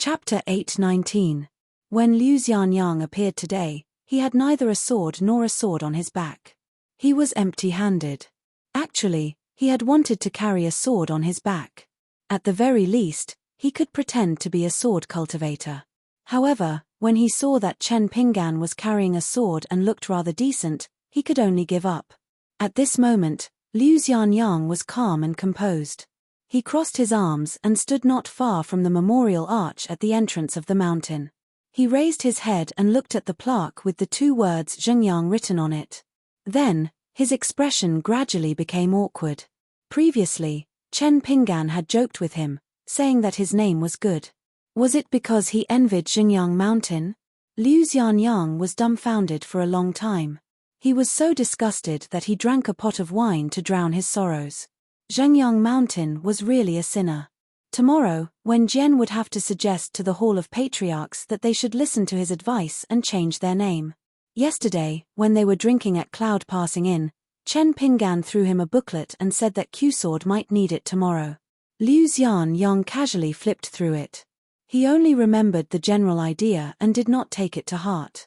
Chapter 8:19. When Liu Xianyang appeared today, he had neither a sword nor a sword on his back. He was empty-handed. Actually, he had wanted to carry a sword on his back. At the very least, he could pretend to be a sword cultivator. However, when he saw that Chen Pinggan was carrying a sword and looked rather decent, he could only give up. At this moment, Liu Xianyang was calm and composed. He crossed his arms and stood not far from the memorial arch at the entrance of the mountain. He raised his head and looked at the plaque with the two words Zhengyang written on it. Then, his expression gradually became awkward. Previously, Chen Pinggan had joked with him, saying that his name was good. Was it because he envied Zhengyang Mountain? Liu Xianyang was dumbfounded for a long time. He was so disgusted that he drank a pot of wine to drown his sorrows. Zhengyang Mountain was really a sinner. Tomorrow, when Jian would have to suggest to the Hall of Patriarchs that they should listen to his advice and change their name. Yesterday, when they were drinking at Cloud Passing Inn, Chen Pinggan threw him a booklet and said that Q-Sword might need it tomorrow. Liu Xianyang casually flipped through it. He only remembered the general idea and did not take it to heart.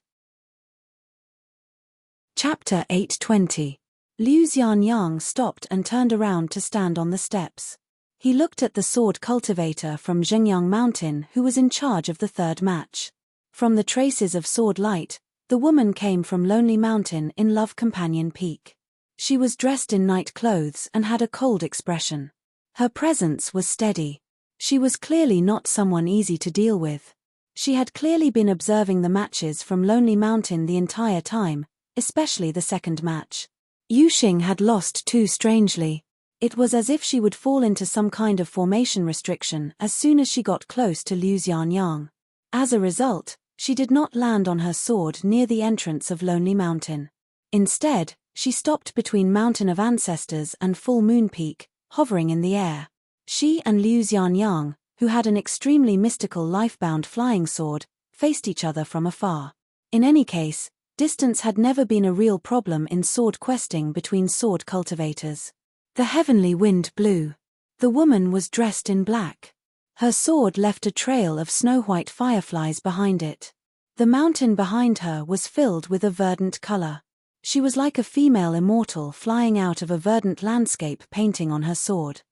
Chapter 8:20. Liu Xianyang stopped and turned around to stand on the steps. He looked at the sword cultivator from Zhengyang Mountain who was in charge of the third match. From the traces of sword light, the woman came from Lonely Mountain in Love Companion Peak. She was dressed in night clothes and had a cold expression. Her presence was steady. She was clearly not someone easy to deal with. She had clearly been observing the matches from Lonely Mountain the entire time, especially the second match. Yuxing had lost too strangely. It was as if she would fall into some kind of formation restriction as soon as she got close to Liu Xianyang. As a result, she did not land on her sword near the entrance of Lonely Mountain. Instead, she stopped between Mountain of Ancestors and Full Moon Peak, hovering in the air. She and Liu Xianyang, who had an extremely mystical life-bound flying sword, faced each other from afar. In any case, distance had never been a real problem in sword questing between sword cultivators. The heavenly wind blew. The woman was dressed in black. Her sword left a trail of snow-white fireflies behind it. The mountain behind her was filled with a verdant color. She was like a female immortal flying out of a verdant landscape painting on her sword.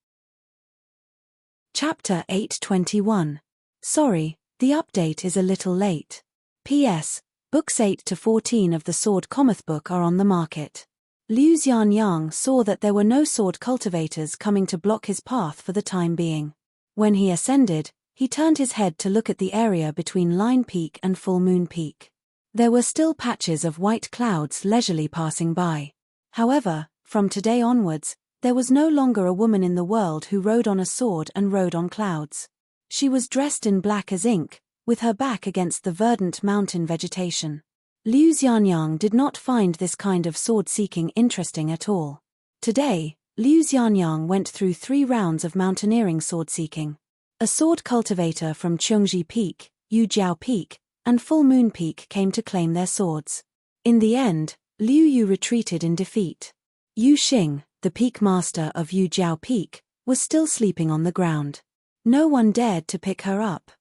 Chapter 8:21. Sorry, the update is a little late. P.S. Books 8 to 14 of the Sword Cometh book are on the market. Liu Xianyang saw that there were no sword cultivators coming to block his path for the time being. When he ascended, he turned his head to look at the area between Line Peak and Full Moon Peak. There were still patches of white clouds leisurely passing by. However, from today onwards, there was no longer a woman in the world who rode on a sword and rode on clouds. She was dressed in black as ink, with her back against the verdant mountain vegetation. Liu Xianyang did not find this kind of sword-seeking interesting at all. Today, Liu Xianyang went through 3 rounds of mountaineering sword-seeking. A sword cultivator from Cheongji Peak, Yujiao Peak, and Full Moon Peak came to claim their swords. In the end, Liu Yu retreated in defeat. Yuxing, the peak master of Yujiao Peak, was still sleeping on the ground. No one dared to pick her up.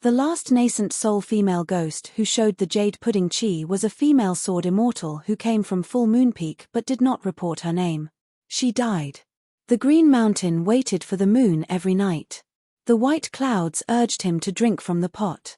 The last nascent soul female ghost who showed the Jade Pudding Chi was a female sword immortal who came from Full Moon Peak but did not report her name. She died. The Green Mountain waited for the moon every night. The white clouds urged him to drink from the pot.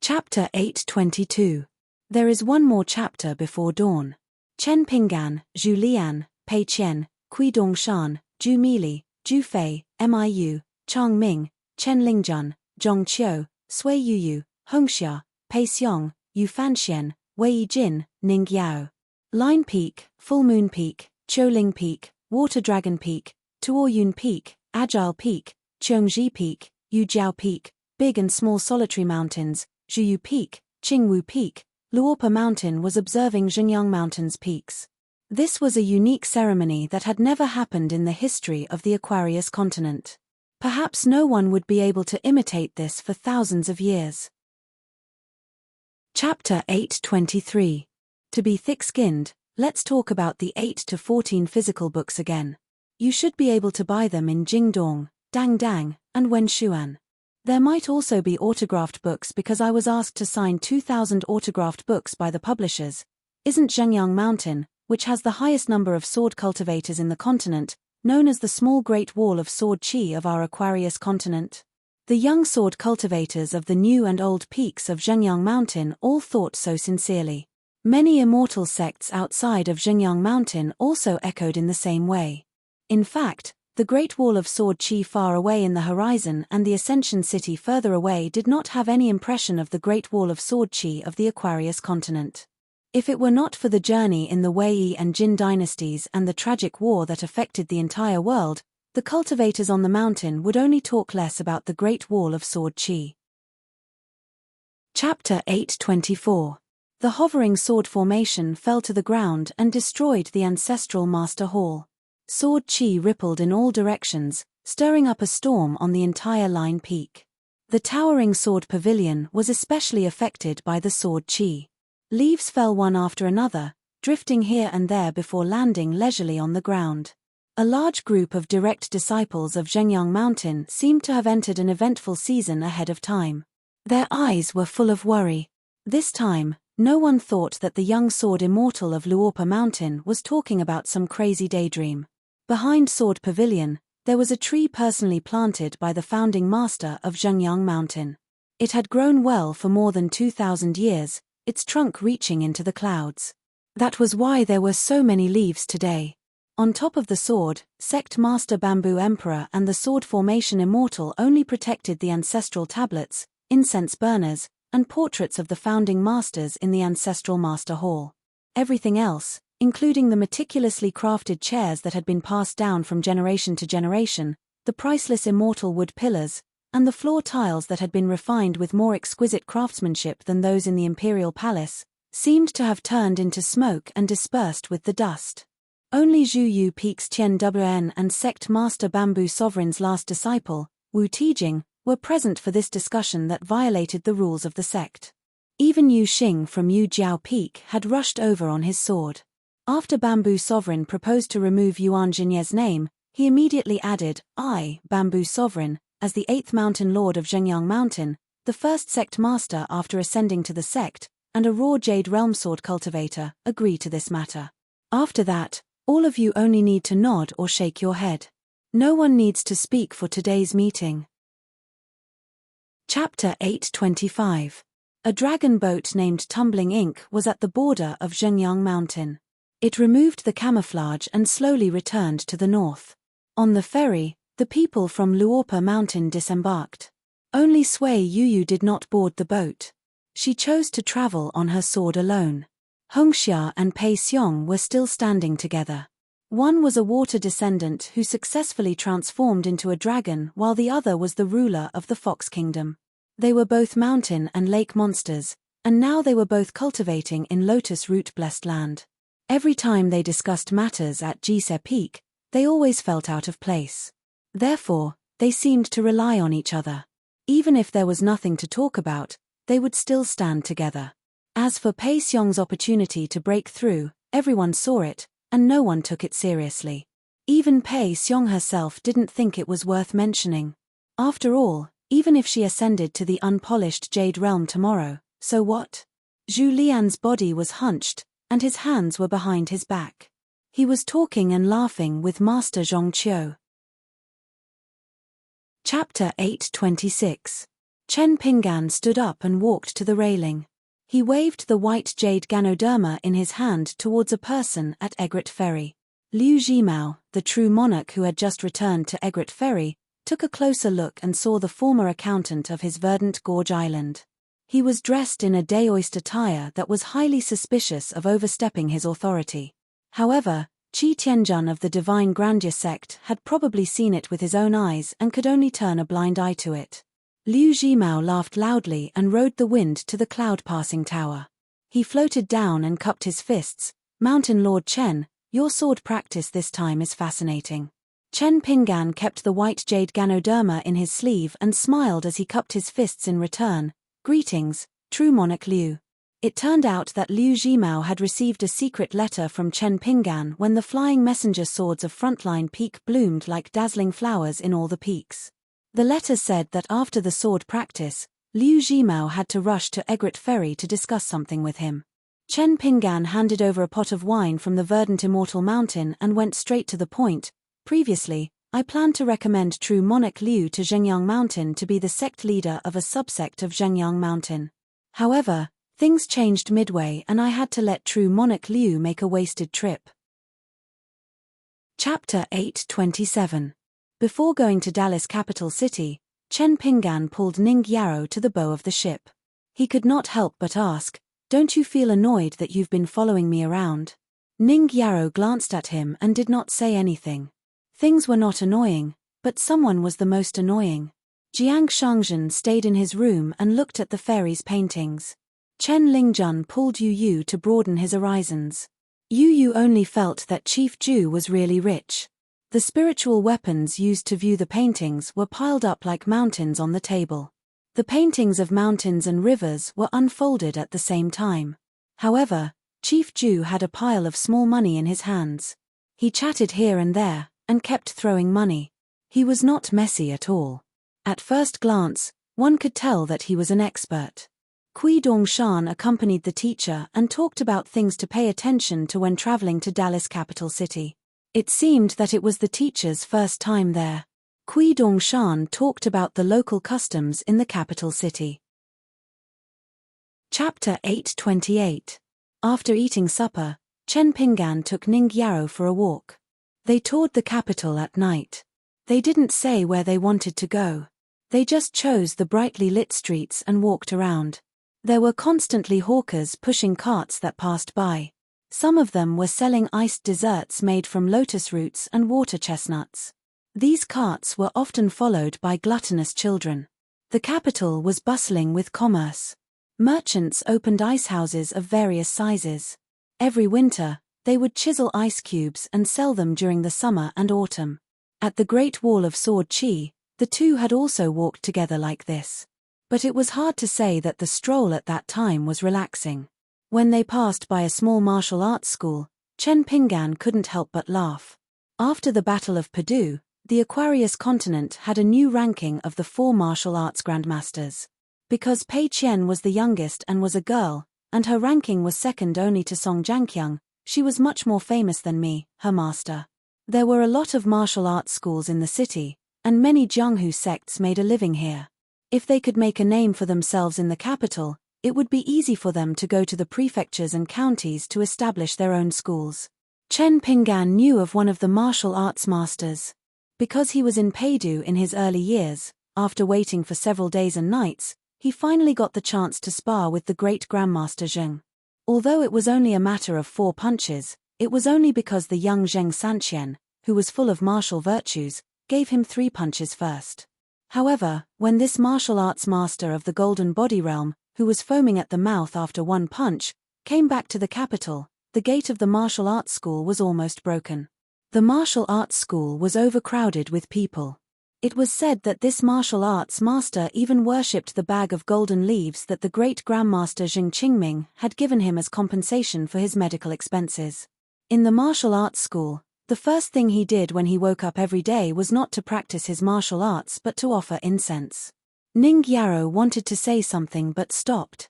Chapter 8:22. There is one more chapter before dawn. Chen Pinggan, Zhu Lian, Pei Qian, Kui Dongshan, Zhu Mili, Zhu Fei, Miu, Chang Ming, Chen Lingjun, Zhong Qiu, Sui Yuyu, Hongxia, Pei Xiong, Yu Fanxian, Wei Jin, Ning Yao. Line Peak, Full Moon Peak, Qiuling Peak, Water Dragon Peak, Tuoyun Peak, Agile Peak, Cheongji Peak, Yujiao Peak, Big and Small Solitary Mountains, Zhuyu Peak, Qingwu Peak, Luopa Mountain was observing Zhengyang Mountain's peaks. This was a unique ceremony that had never happened in the history of the Aquarius continent. Perhaps no one would be able to imitate this for thousands of years. Chapter 8:23. To be thick-skinned, let's talk about the 8 to 14 physical books again. You should be able to buy them in Jingdong, Dangdang, and Wenshuan. There might also be autographed books because I was asked to sign 2,000 autographed books by the publishers. Isn't Zhengyang Mountain, which has the highest number of sword cultivators in the continent, known as the small Great Wall of Sword Qi of our Aquarius continent? The young sword cultivators of the new and old peaks of Zhengyang Mountain all thought so sincerely. Many immortal sects outside of Zhengyang Mountain also echoed in the same way. In fact, the Great Wall of Sword Qi far away in the horizon and the Ascension City further away did not have any impression of the Great Wall of Sword Qi of the Aquarius continent. If it were not for the journey in the Wei and Jin dynasties and the tragic war that affected the entire world, the cultivators on the mountain would only talk less about the Great Wall of Sword Qi. Chapter 824. The hovering sword formation fell to the ground and destroyed the ancestral Master Hall. Sword Qi rippled in all directions, stirring up a storm on the entire line peak. The towering sword pavilion was especially affected by the Sword Qi. Leaves fell one after another, drifting here and there before landing leisurely on the ground. A large group of direct disciples of Zhengyang Mountain seemed to have entered an eventful season ahead of time. Their eyes were full of worry. This time, no one thought that the young sword immortal of Luopa Mountain was talking about some crazy daydream. Behind Sword Pavilion, there was a tree personally planted by the founding master of Zhengyang Mountain. It had grown well for more than 2,000 years, its trunk reaching into the clouds. That was why there were so many leaves today. On top of the sword, Sect Master Bamboo Emperor and the Sword Formation Immortal only protected the ancestral tablets, incense burners, and portraits of the founding masters in the ancestral Master Hall. Everything else, including the meticulously crafted chairs that had been passed down from generation to generation, the priceless immortal wood pillars, and the floor tiles that had been refined with more exquisite craftsmanship than those in the imperial palace, seemed to have turned into smoke and dispersed with the dust. Only Zhu Yu Peak's Tian Wn and Sect Master Bamboo Sovereign's last disciple, Wu Tijing, were present for this discussion that violated the rules of the sect. Even Yu Xing from Yu Jiao Peak had rushed over on his sword. After Bamboo Sovereign proposed to remove Yuan Jinye's name, he immediately added, "I, Bamboo Sovereign, as the 8th Mountain Lord of Zhengyang Mountain, the first sect master after ascending to the sect, and a raw jade realm sword cultivator, agree to this matter. After that, all of you only need to nod or shake your head. No one needs to speak for today's meeting." Chapter 825. A dragon boat named Tumbling Ink was at the border of Zhengyang Mountain. It removed the camouflage and slowly returned to the north. On the ferry, the people from Luopa Mountain disembarked. Only Sui Yuyu did not board the boat. She chose to travel on her sword alone. Hongxia and Pei Xiong were still standing together. One was a water descendant who successfully transformed into a dragon, while the other was the ruler of the Fox Kingdom. They were both mountain and lake monsters, and now they were both cultivating in lotus root-blessed land. Every time they discussed matters at Jise Peak, they always felt out of place. Therefore, they seemed to rely on each other. Even if there was nothing to talk about, they would still stand together. As for Pei Xiong's opportunity to break through, everyone saw it, and no one took it seriously. Even Pei Xiong herself didn't think it was worth mentioning. After all, even if she ascended to the unpolished Jade Realm tomorrow, so what? Zhu Lian's body was hunched, and his hands were behind his back. He was talking and laughing with Master Zhongqiu. Chapter 826. Chen Pinggan stood up and walked to the railing. He waved the white jade Ganoderma in his hand towards a person at Egret Ferry. Liu Zhimao, the true monarch who had just returned to Egret Ferry, took a closer look and saw the former accountant of his verdant gorge island. He was dressed in a daoist attire that was highly suspicious of overstepping his authority. However, Qi Tianjun of the Divine Grandeur sect had probably seen it with his own eyes and could only turn a blind eye to it. Liu Zhimao laughed loudly and rode the wind to the cloud-passing tower. He floated down and cupped his fists. "Mountain Lord Chen, your sword practice this time is fascinating." Chen Pinggan kept the white jade Ganoderma in his sleeve and smiled as he cupped his fists in return. "Greetings, true monarch Liu." It turned out that Liu Zhimao had received a secret letter from Chen Pinggan when the flying messenger swords of Frontline Peak bloomed like dazzling flowers in all the peaks. The letter said that after the sword practice, Liu Jimao had to rush to Egret Ferry to discuss something with him. Chen Pinggan handed over a pot of wine from the verdant Immortal Mountain and went straight to the point. Previously, I planned to recommend true monarch Liu to Zhengyang Mountain to be the sect leader of a subsect of Zhengyang Mountain. However, things changed midway and I had to let true monarch Liu make a wasted trip. Chapter 827. Before going to Dallas capital city, Chen Pinggan pulled Ning Yarrow to the bow of the ship. He could not help but ask, "Don't you feel annoyed that you've been following me around?" Ning Yarrow glanced at him and did not say anything. Things were not annoying, but someone was the most annoying. Jiang Shangzhen stayed in his room and looked at the fairies' paintings. Chen Lingjun pulled Yu Yu to broaden his horizons. Yu Yu only felt that Chief Ju was really rich. The spiritual weapons used to view the paintings were piled up like mountains on the table. The paintings of mountains and rivers were unfolded at the same time. However, Chief Ju had a pile of small money in his hands. He chatted here and there, and kept throwing money. He was not messy at all. At first glance, one could tell that he was an expert. Kui Dongshan accompanied the teacher and talked about things to pay attention to when traveling to Dallas capital city. It seemed that it was the teacher's first time there. Kui Dongshan talked about the local customs in the capital city. Chapter 828. After eating supper, Chen Pinggan took Ning Yarrow for a walk. They toured the capital at night. They didn't say where they wanted to go. They just chose the brightly lit streets and walked around. There were constantly hawkers pushing carts that passed by. Some of them were selling iced desserts made from lotus roots and water chestnuts. These carts were often followed by gluttonous children. The capital was bustling with commerce. Merchants opened ice houses of various sizes. Every winter, they would chisel ice cubes and sell them during the summer and autumn. At the Great Wall of Sword Chi, the two had also walked together like this. But it was hard to say that the stroll at that time was relaxing. When they passed by a small martial arts school, Chen Pinggan couldn't help but laugh. After the Battle of Purdue, the Aquarius continent had a new ranking of the 4 martial arts grandmasters. Because Pei Qian was the youngest and was a girl, and her ranking was second only to Song Jianqiang, she was much more famous than me, her master. There were a lot of martial arts schools in the city, and many Jianghu sects made a living here. If they could make a name for themselves in the capital, it would be easy for them to go to the prefectures and counties to establish their own schools. Chen Pinggan knew of one of the martial arts masters. Because he was in Peidu in his early years, after waiting for several days and nights, he finally got the chance to spar with the great Grandmaster Zheng. Although it was only a matter of 4 punches, it was only because the young Zheng Sanqian, who was full of martial virtues, gave him 3 punches first. However, when this martial arts master of the Golden Body Realm, who was foaming at the mouth after 1 punch, came back to the capital, the gate of the martial arts school was almost broken. The martial arts school was overcrowded with people. It was said that this martial arts master even worshipped the bag of golden leaves that the great Grandmaster Jing Qingming had given him as compensation for his medical expenses. In the martial arts school, the first thing he did when he woke up every day was not to practice his martial arts but to offer incense. Ning Yarrow wanted to say something but stopped.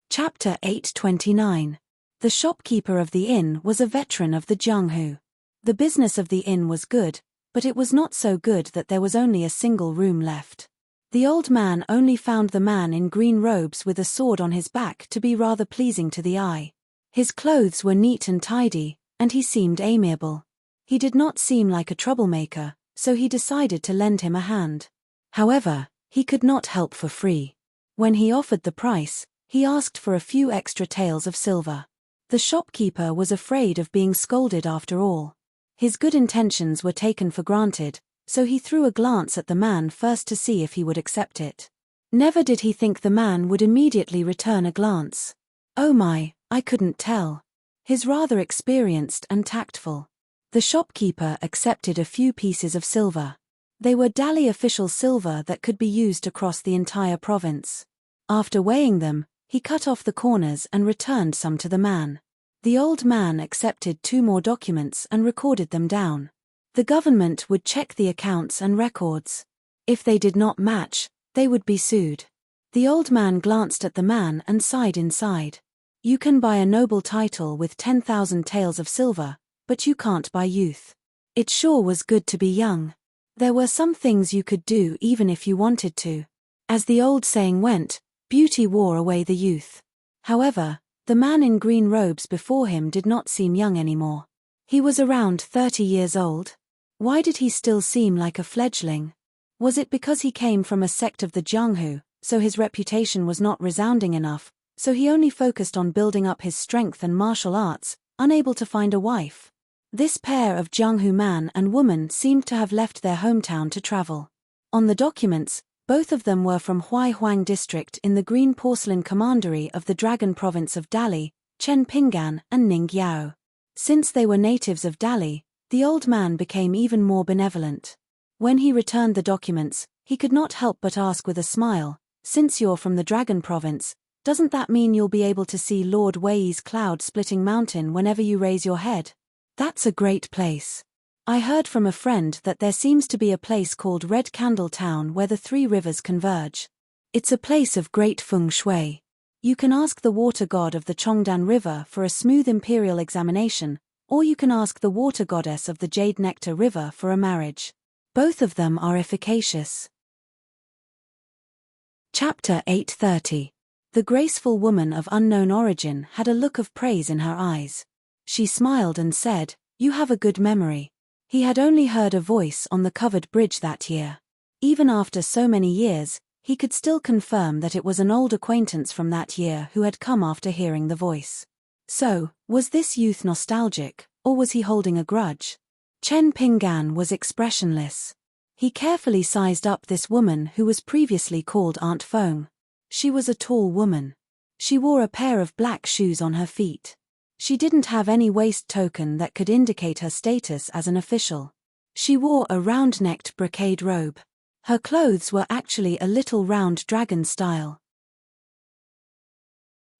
Chapter 829. The shopkeeper of the inn was a veteran of the Jianghu. The business of the inn was good, but it was not so good that there was only a single room left. The old man only found the man in green robes with a sword on his back to be rather pleasing to the eye. His clothes were neat and tidy, and he seemed amiable. He did not seem like a troublemaker, so he decided to lend him a hand. However, he could not help for free. When he offered the price, he asked for a few extra taels of silver. The shopkeeper was afraid of being scolded after all. His good intentions were taken for granted, so he threw a glance at the man first to see if he would accept it. Never did he think the man would immediately return a glance. Oh my, I couldn't tell. He's rather experienced and tactful. The shopkeeper accepted a few pieces of silver. They were Dali official silver that could be used across the entire province. After weighing them, he cut off the corners and returned some to the man. The old man accepted 2 more documents and recorded them down. The government would check the accounts and records. If they did not match, they would be sued. The old man glanced at the man and sighed inside. You can buy a noble title with 10,000 taels of silver, but you can't buy youth. It sure was good to be young. There were some things you could do even if you wanted to. As the old saying went, beauty wore away the youth. However, the man in green robes before him did not seem young anymore. He was around 30 years old. Why did he still seem like a fledgling? Was it because he came from a sect of the Jianghu, so his reputation was not resounding enough, so he only focused on building up his strength and martial arts, unable to find a wife? This pair of Jianghu man and woman seemed to have left their hometown to travel. On the documents, both of them were from Huaihuang district in the Green Porcelain Commandery of the Dragon province of Dali, Chen Pingan and Ningyao. Since they were natives of Dali, the old man became even more benevolent. When he returned the documents, he could not help but ask with a smile, since you're from the Dragon province, doesn't that mean you'll be able to see Lord Wei's cloud-splitting mountain whenever you raise your head? That's a great place. I heard from a friend that there seems to be a place called Red Candle Town where the three rivers converge. It's a place of great feng shui. You can ask the water god of the Chongdan River for a smooth imperial examination, or you can ask the water goddess of the Jade Nectar River for a marriage. Both of them are efficacious. Chapter 830. The graceful woman of unknown origin had a look of praise in her eyes. She smiled and said, "You have a good memory." He had only heard a voice on the covered bridge that year. Even after so many years, he could still confirm that it was an old acquaintance from that year who had come after hearing the voice. So, was this youth nostalgic, or was he holding a grudge? Chen Pingan was expressionless. He carefully sized up this woman who was previously called Aunt Feng. She was a tall woman. She wore a pair of black shoes on her feet. She didn't have any waist token that could indicate her status as an official. She wore a round-necked brocade robe. Her clothes were actually a little round dragon style.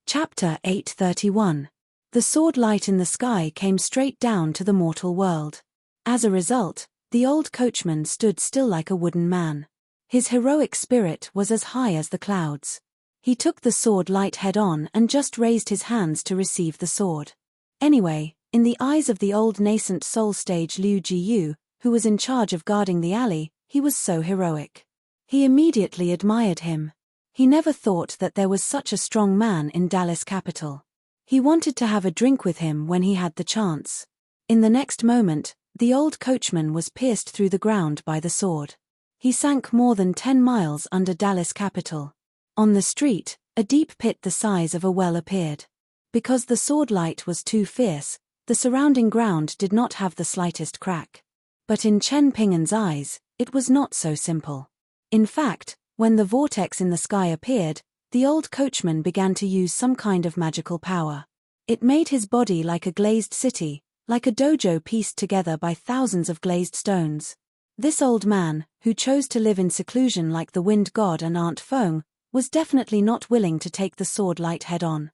Chapter 831. The sword light in the sky came straight down to the mortal world. As a result, the old coachman stood still like a wooden man. His heroic spirit was as high as the clouds. He took the sword light head-on and just raised his hands to receive the sword. Anyway, in the eyes of the old nascent soul stage Liu Jiyu, who was in charge of guarding the alley, he was so heroic. He immediately admired him. He never thought that there was such a strong man in Dallas capital. He wanted to have a drink with him when he had the chance. In the next moment, the old coachman was pierced through the ground by the sword. He sank more than 10 miles under Dallas capital. On the street, a deep pit the size of a well appeared. Because the sword light was too fierce, the surrounding ground did not have the slightest crack. But in Chen Pingan's eyes, it was not so simple. In fact, when the vortex in the sky appeared, the old coachman began to use some kind of magical power. It made his body like a glazed city, like a dojo pieced together by thousands of glazed stones. This old man, who chose to live in seclusion like the wind god and Aunt Feng, was definitely not willing to take the sword light head-on.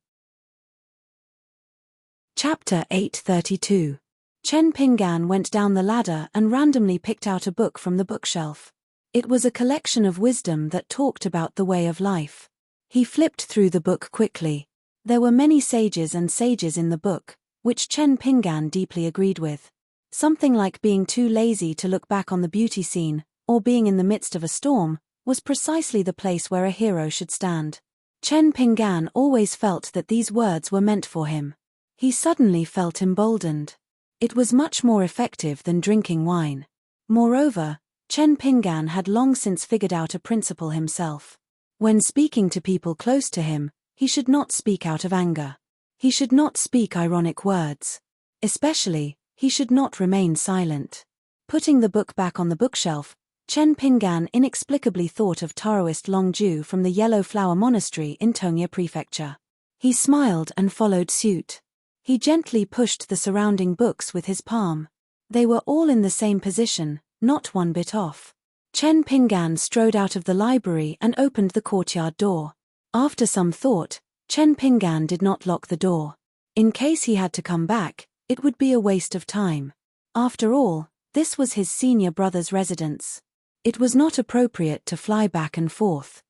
Chapter 832. Chen Pingan went down the ladder and randomly picked out a book from the bookshelf. It was a collection of wisdom that talked about the way of life. He flipped through the book quickly. There were many sages and sages in the book, which Chen Pingan deeply agreed with. Something like being too lazy to look back on the beauty scene, or being in the midst of a storm, was precisely the place where a hero should stand. Chen Pingan always felt that these words were meant for him. He suddenly felt emboldened. It was much more effective than drinking wine. Moreover, Chen Pingan had long since figured out a principle himself. When speaking to people close to him, he should not speak out of anger. He should not speak ironic words. Especially, he should not remain silent. Putting the book back on the bookshelf, Chen Pingan inexplicably thought of Taoist Longju from the Yellow Flower Monastery in Tongya Prefecture. He smiled and followed suit. He gently pushed the surrounding books with his palm. They were all in the same position, not one bit off. Chen Pingan strode out of the library and opened the courtyard door. After some thought, Chen Pingan did not lock the door. In case he had to come back, it would be a waste of time. After all, This was his senior brother's residence. It was not appropriate to fly back and forth.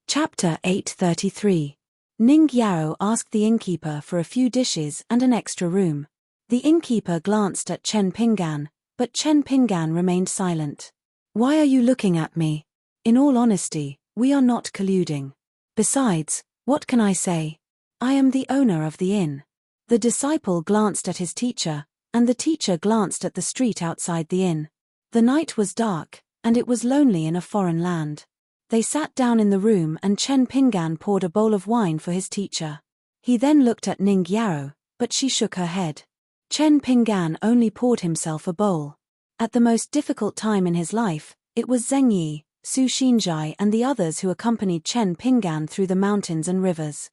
Chapter 833. Ning Yao asked the innkeeper for a few dishes and an extra room. The innkeeper glanced at Chen Pinggan, but Chen Pinggan remained silent. Why are you looking at me? In all honesty, we are not colluding. Besides, what can I say? I am the owner of the inn. The disciple glanced at his teacher, and the teacher glanced at the street outside the inn. The night was dark, and it was lonely in a foreign land. They sat down in the room and Chen Pinggan poured a bowl of wine for his teacher. He then looked at Ning Yao, but she shook her head. Chen Pinggan only poured himself a bowl. At the most difficult time in his life, it was Zheng Yi, Su Xinzhai and the others who accompanied Chen Pinggan through the mountains and rivers.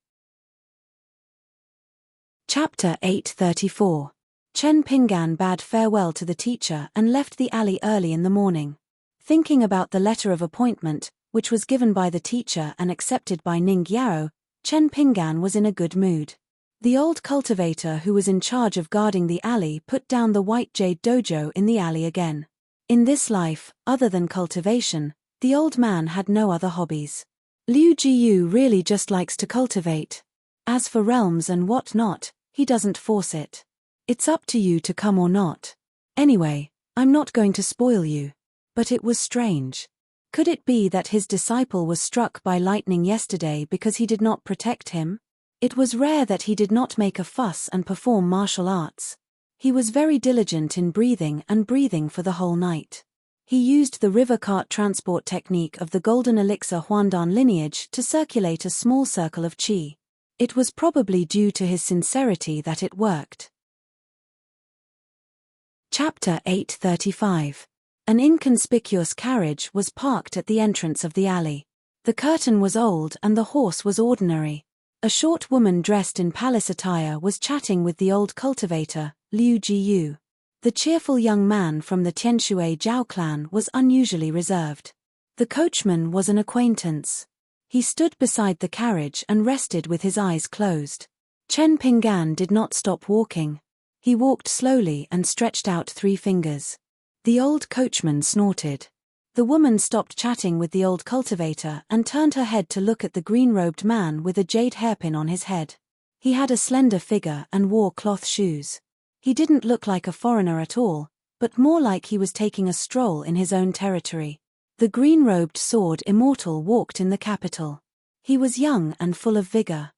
Chapter 834. Chen Pinggan bade farewell to the teacher and left the alley early in the morning. Thinking about the letter of appointment, which was given by the teacher and accepted by Ning Yao, Chen Pinggan was in a good mood. The old cultivator who was in charge of guarding the alley put down the white jade dojo in the alley again. In this life, other than cultivation, the old man had no other hobbies. Liu Jiyu really just likes to cultivate. As for realms and what not, he doesn't force it. It's up to you to come or not. Anyway, I'm not going to spoil you. But it was strange. Could it be that his disciple was struck by lightning yesterday because he did not protect him? It was rare that he did not make a fuss and perform martial arts. He was very diligent in breathing and breathing for the whole night. He used the river cart transport technique of the golden elixir Huandan lineage to circulate a small circle of qi. It was probably due to his sincerity that it worked. Chapter 835. An inconspicuous carriage was parked at the entrance of the alley. The curtain was old and the horse was ordinary. A short woman dressed in palace attire was chatting with the old cultivator, Liu Jiyu. The cheerful young man from the Tianshui Jiao clan was unusually reserved. The coachman was an acquaintance. He stood beside the carriage and rested with his eyes closed. Chen Pinggan did not stop walking. He walked slowly and stretched out 3 fingers. The old coachman snorted. The woman stopped chatting with the old cultivator and turned her head to look at the green-robed man with a jade hairpin on his head. He had a slender figure and wore cloth shoes. He didn't look like a foreigner at all, but more like he was taking a stroll in his own territory. The green-robed sword immortal walked in the capital. He was young and full of vigor.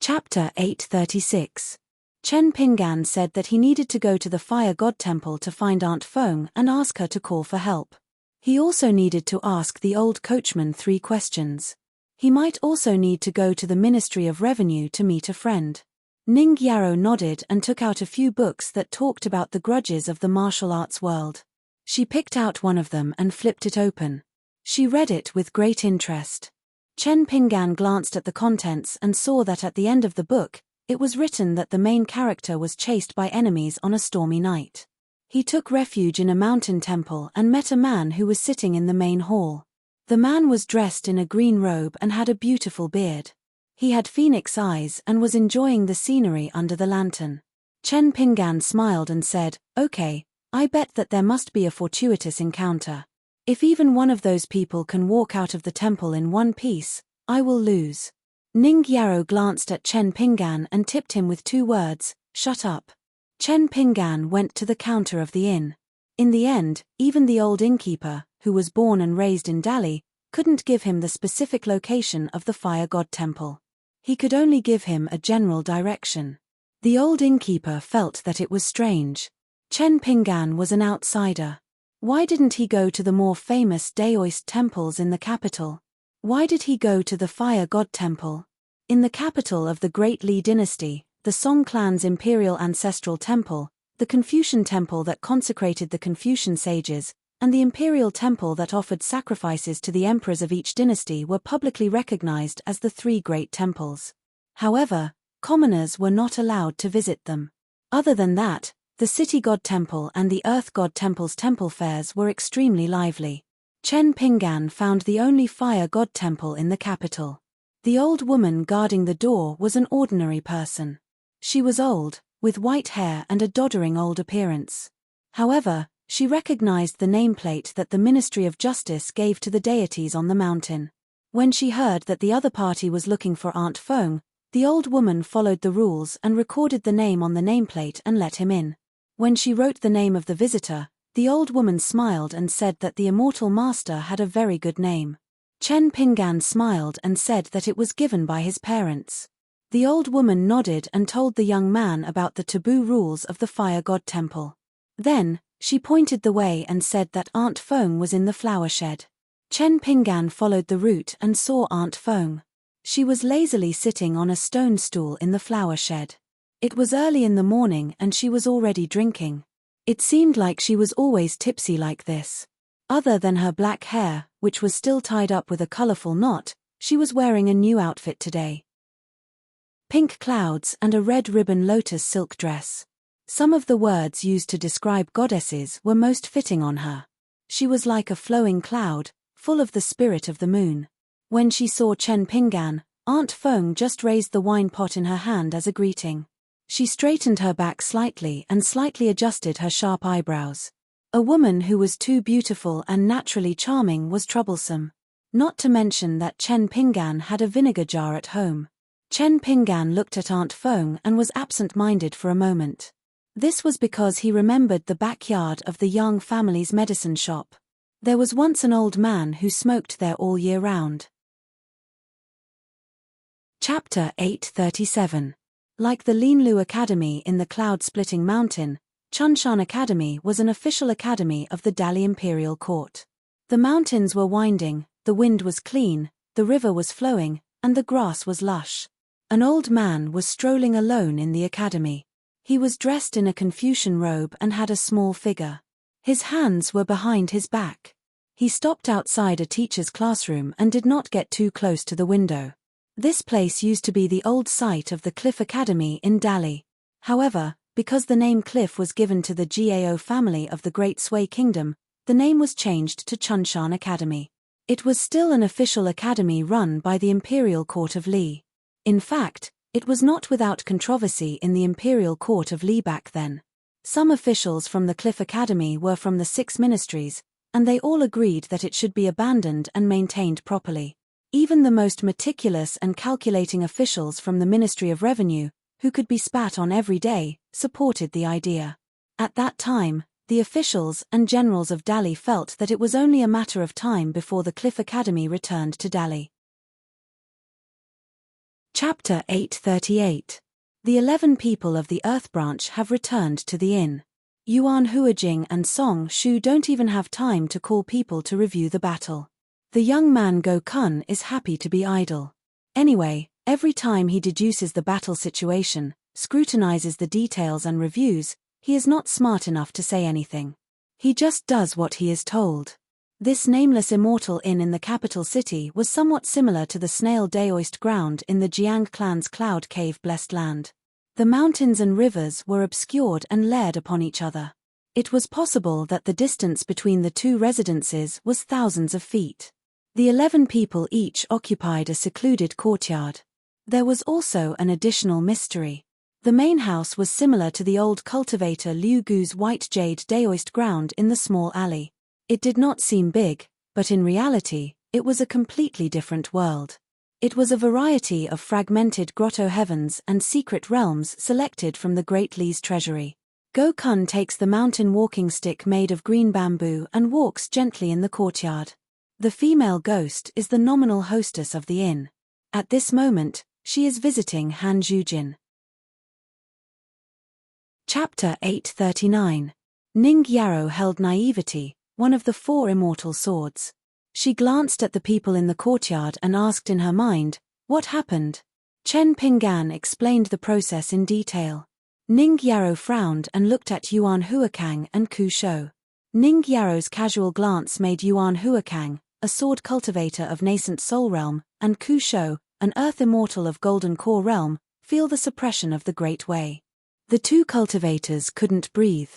Chapter 836. Chen Pinggan said that he needed to go to the fire god temple to find Aunt Feng and ask her to call for help. He also needed to ask the old coachman 3 questions. He might also need to go to the Ministry of Revenue to meet a friend. Ning Yao nodded and took out a few books that talked about the grudges of the martial arts world. She picked out one of them and flipped it open. She read it with great interest. Chen Pinggan glanced at the contents and saw that at the end of the book, it was written that the main character was chased by enemies on a stormy night. He took refuge in a mountain temple and met a man who was sitting in the main hall. The man was dressed in a green robe and had a beautiful beard. He had phoenix eyes and was enjoying the scenery under the lantern. Chen Pinggan smiled and said, "Okay, I bet that there must be a fortuitous encounter. If even one of those people can walk out of the temple in one piece, I will lose." Ning Yao glanced at Chen Pinggan and tipped him with 2 words, "Shut up." Chen Pinggan went to the counter of the inn. In the end, even the old innkeeper, who was born and raised in Dali, couldn't give him the specific location of the fire god temple. He could only give him a general direction. The old innkeeper felt that it was strange. Chen Pinggan was an outsider. Why didn't he go to the more famous Daoist temples in the capital? Why did he go to the fire god temple? In the capital of the Great Li dynasty, the Song clan's imperial ancestral temple, the Confucian temple that consecrated the Confucian sages, and the imperial temple that offered sacrifices to the emperors of each dynasty were publicly recognized as the 3 great temples. However, commoners were not allowed to visit them. Other than that, the city god temple and the earth god temple's temple fairs were extremely lively. Chen Pinggan found the only fire god temple in the capital. The old woman guarding the door was an ordinary person. She was old, with white hair and a doddering old appearance. However, she recognized the nameplate that the Ministry of Justice gave to the deities on the mountain. When she heard that the other party was looking for Aunt Fong, the old woman followed the rules and recorded the name on the nameplate and let him in. When she wrote the name of the visitor, the old woman smiled and said that the immortal master had a very good name. Chen Pingan smiled and said that it was given by his parents. The old woman nodded and told the young man about the taboo rules of the Fire God Temple. Then, she pointed the way and said that Aunt Fong was in the flower shed. Chen Pingan followed the route and saw Aunt Fong. She was lazily sitting on a stone stool in the flower shed. It was early in the morning and she was already drinking. It seemed like she was always tipsy like this. Other than her black hair, which was still tied up with a colorful knot, she was wearing a new outfit today. Pink clouds and a red ribbon lotus silk dress. Some of the words used to describe goddesses were most fitting on her. She was like a flowing cloud, full of the spirit of the moon. When she saw Chen Pingan, Aunt Fong just raised the wine pot in her hand as a greeting. She straightened her back slightly and slightly adjusted her sharp eyebrows. A woman who was too beautiful and naturally charming was troublesome. Not to mention that Chen Pingan had a vinegar jar at home. Chen Pingan looked at Aunt Fong and was absent-minded for a moment. This was because he remembered the backyard of the Yang family's medicine shop. There was once an old man who smoked there all year round. Chapter 837. Like the Linlu Academy in the cloud-splitting mountain, Chunshan Academy was an official academy of the Dali Imperial Court. The mountains were winding, the wind was clean, the river was flowing, and the grass was lush. An old man was strolling alone in the academy. He was dressed in a Confucian robe and had a small figure. His hands were behind his back. He stopped outside a teacher's classroom and did not get too close to the window. This place used to be the old site of the Cliff Academy in Dali. However, because the name Cliff was given to the Gao family of the Great Sui Kingdom, the name was changed to Chunshan Academy. It was still an official academy run by the Imperial Court of Li. In fact, it was not without controversy in the Imperial Court of Li back then. Some officials from the Cliff Academy were from the 6 ministries, and they all agreed that it should be abandoned and maintained properly. Even the most meticulous and calculating officials from the Ministry of Revenue, who could be spat on every day, supported the idea. At that time, the officials and generals of Dali felt that it was only a matter of time before the Cliff Academy returned to Dali. Chapter 838. The 11 people of the Earth Branch have returned to the inn. Yuan Huajing and Song Shu don't even have time to call people to review the battle. The young man Go Kun is happy to be idle. Anyway, every time he deduces the battle situation, scrutinizes the details and reviews, he is not smart enough to say anything. He just does what he is told. This nameless immortal inn in the capital city was somewhat similar to the Snail Daoist ground in the Jiang clan's Cloud Cave blessed land. The mountains and rivers were obscured and layered upon each other. It was possible that the distance between the two residences was thousands of feet. The 11 people each occupied a secluded courtyard. There was also an additional mystery. The main house was similar to the old cultivator Liu Gu's white jade daoist ground in the small alley. It did not seem big, but in reality, it was a completely different world. It was a variety of fragmented grotto heavens and secret realms selected from the Great Li's treasury. Go Kun takes the mountain walking stick made of green bamboo and walks gently in the courtyard. The female ghost is the nominal hostess of the inn. At this moment, she is visiting Han Zhujin. Chapter 839. Ning Yarrow held naivety, one of the 4 immortal swords. She glanced at the people in the courtyard and asked in her mind, "What happened?" Chen Pingan explained the process in detail. Ning Yarrow frowned and looked at Yuan Huakang and Ku Shou. Ning Yarrow's casual glance made Yuan Huakang, a sword cultivator of nascent soul realm, and Ku Shou, an earth immortal of golden core realm, feel the suppression of the Great Way. The 2 cultivators couldn't breathe.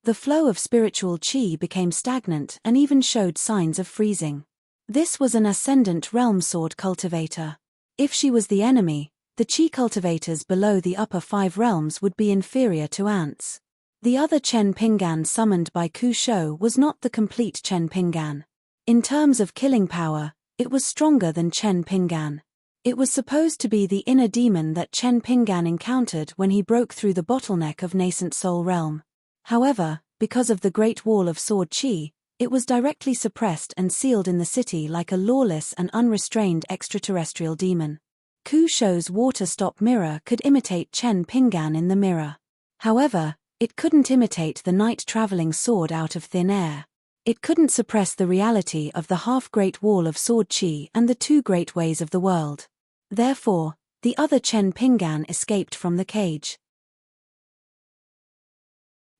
The flow of spiritual qi became stagnant and even showed signs of freezing. This was an ascendant realm sword cultivator. If she was the enemy, The Qi cultivators below the upper 5 realms would be inferior to ants. The other Chen Pinggan summoned by Ku Shou was not the complete Chen Pinggan. In terms of killing power, it was stronger than Chen Pinggan. It was supposed to be the inner demon that Chen Pinggan encountered when he broke through the bottleneck of nascent soul realm. However, because of the Great Wall of Sword Qi, it was directly suppressed and sealed in the city like a lawless and unrestrained extraterrestrial demon. Ku Shou's water-stop mirror could imitate Chen Pinggan in the mirror. However, it couldn't imitate the night-traveling sword out of thin air. It couldn't suppress the reality of the half-Great Wall of Sword Qi and the 2 Great Ways of the world. Therefore, the other Chen Pinggan escaped from the cage.